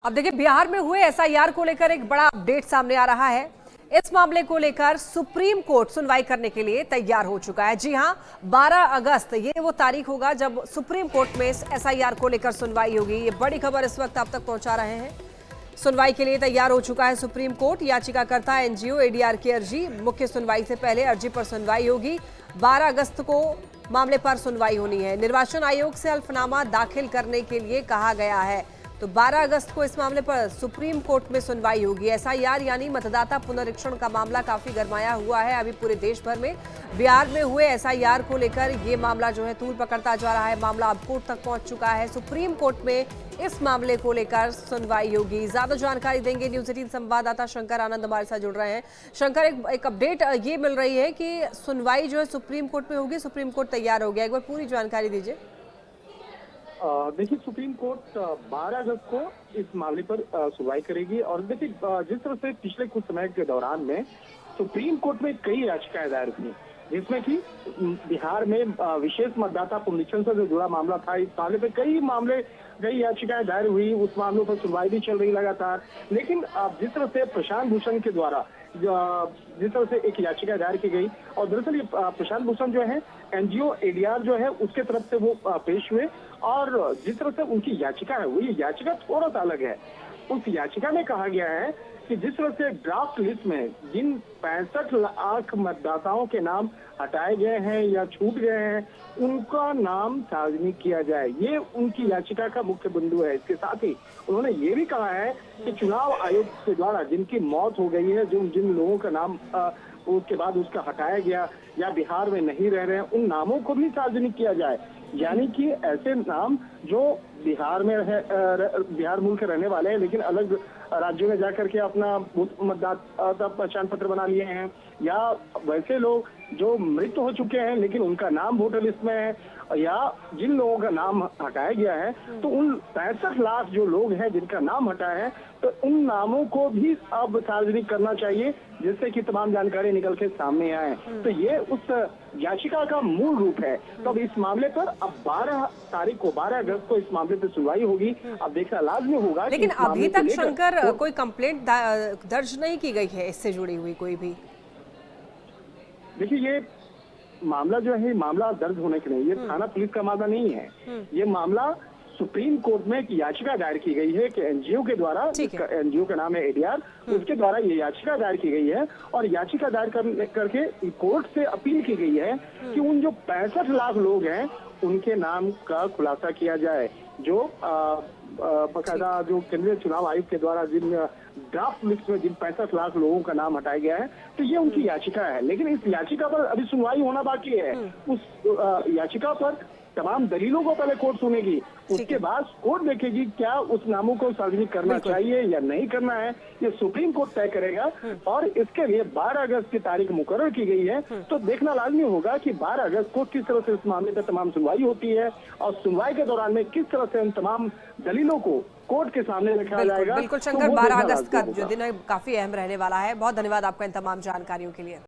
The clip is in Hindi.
अब देखिए, बिहार में हुए एसआईआर को लेकर एक बड़ा अपडेट सामने आ रहा है। इस मामले को लेकर सुप्रीम कोर्ट सुनवाई करने के लिए तैयार हो चुका है। जी हां, 12 अगस्त ये वो तारीख होगा जब सुप्रीम कोर्ट में एसआईआर को लेकर सुनवाई होगी। ये बड़ी खबर इस वक्त आप तक पहुंचा रहे हैं। सुनवाई के लिए तैयार हो चुका है सुप्रीम कोर्ट। याचिकाकर्ता एनजीओ एडीआर की अर्जी, मुख्य सुनवाई से पहले अर्जी पर सुनवाई होगी। 12 अगस्त को मामले पर सुनवाई होनी है। निर्वाचन आयोग से हल्फनामा दाखिल करने के लिए कहा गया है, तो 12 अगस्त को इस मामले पर सुप्रीम कोर्ट में सुनवाई होगी। एसआईआर यानी मतदाता पुनरीक्षण का मामला काफी गरमाया हुआ है अभी पूरे देश भर में। बिहार में हुए एसआईआर को लेकर ये मामला जो है तूल पकड़ता जा रहा है। मामला अब कोर्ट तक पहुंच चुका है। सुप्रीम कोर्ट में इस मामले को लेकर सुनवाई होगी। ज्यादा जानकारी देंगे न्यूज 18 संवाददाता शंकर आनंद हमारे साथ जुड़ रहे हैं। शंकर, एक अपडेट ये मिल रही है कि सुनवाई जो है सुप्रीम कोर्ट में होगी। सुप्रीम कोर्ट तैयार हो गया, एक बार पूरी जानकारी दीजिए। देखिए, सुप्रीम कोर्ट 12 अगस्त को इस मामले पर सुनवाई करेगी। और देखिए, जिस तरह से पिछले कुछ समय के दौरान में सुप्रीम कोर्ट में कई याचिकाएं दायर हुई, जिसमें कि बिहार में विशेष मतदाता पुनरीक्षण से जो जुड़ा मामला था, इस मामले पे कई याचिकाएं दायर हुई। उस मामलों पर सुनवाई भी चल रही लगातार। लेकिन जिस तरह से प्रशांत भूषण के द्वारा जिस तरह से एक याचिका दायर की गई, और दरअसल ये प्रशांत भूषण जो है एनजीओ एडीआर जो है उसके तरफ से वो पेश हुए, और जिस तरह से उनकी याचिका है वो ये याचिका थोड़ा सा अलग है। उस याचिका में कहा गया है कि जिस तरह से ड्राफ्ट लिस्ट में जिन 65 लाख मतदाताओं के नाम हटाए गए हैं या छूट गए हैं, उनका नाम सार्वजनिक किया जाए। ये उनकी याचिका का मुख्य बिंदु है। इसके साथ ही उन्होंने ये भी कहा है कि चुनाव आयोग के द्वारा जिनकी मौत हो गई है, जिन लोगों का नाम उसके बाद उसका हटाया गया या बिहार में नहीं रह रहे हैं, उन नामों को भी सार्वजनिक किया जाए। यानी कि ऐसे नाम जो बिहार मूल के रहने वाले हैं लेकिन अलग राज्यों में जाकर के अपना मतदाता पहचान पत्र बना लिए हैं, या वैसे लोग जो मृत हो चुके हैं लेकिन उनका नाम वोटर लिस्ट में है, या जिन लोगों का नाम हटाया गया है, तो उन 65 लाख जो लोग हैं जिनका नाम हटाया है, तो उन नामों को भी अब सार्वजनिक करना चाहिए, जिससे कि तमाम जानकारी निकल के सामने आए। तो ये उस याचिका का मूल रूप है। तो अब इस मामले पर अब 12 अगस्त को इस मामले पर सुनवाई होगी। अब देखना लाजमी होगा। लेकिन अभी तक शंकर कोई कंप्लेंट दर्ज नहीं की गई है इससे जुड़ी हुई कोई भी। देखिए, ये मामला जो है मामला दर्ज होने के लिए ये थाना पुलिस का मामला नहीं है। ये मामला सुप्रीम कोर्ट में एक याचिका दायर की गई है कि एनजीओ के द्वारा, एनजीओ का नाम है एडीआर, उसके द्वारा ये याचिका दायर की गई है। और याचिका दायर करके कोर्ट से अपील की गई है कि उन जो 65 लाख लोग हैं उनके नाम का खुलासा किया जाए, जो बकायदा जो केंद्रीय चुनाव आयोग के द्वारा जिन ड्राफ्ट लिस्ट में जिन 65 लाख लोगों का नाम हटाया गया है, तो ये उनकी याचिका है। लेकिन इस याचिका पर अभी सुनवाई होना बाकी है। उस याचिका पर तमाम दलीलों को पहले कोर्ट सुनेगी, उसके बाद कोर्ट देखेगी क्या उस नामों को सार्वजनिक करना चाहिए या नहीं करना है, ये सुप्रीम कोर्ट तय करेगा। और इसके लिए 12 अगस्त की तारीख मुकर्रर की गई है। तो देखना लाजमी होगा कि 12 अगस्त को किस तरह से इस मामले पर तमाम सुनवाई होती है, और सुनवाई के दौरान में किस तरह से इन तमाम दलीलों को कोर्ट के सामने रखा जाएगा। बिल्कुल शंकर, 12 अगस्त का जो दिन है काफी अहम रहने वाला है। बहुत धन्यवाद आपका इन तमाम जानकारियों के लिए।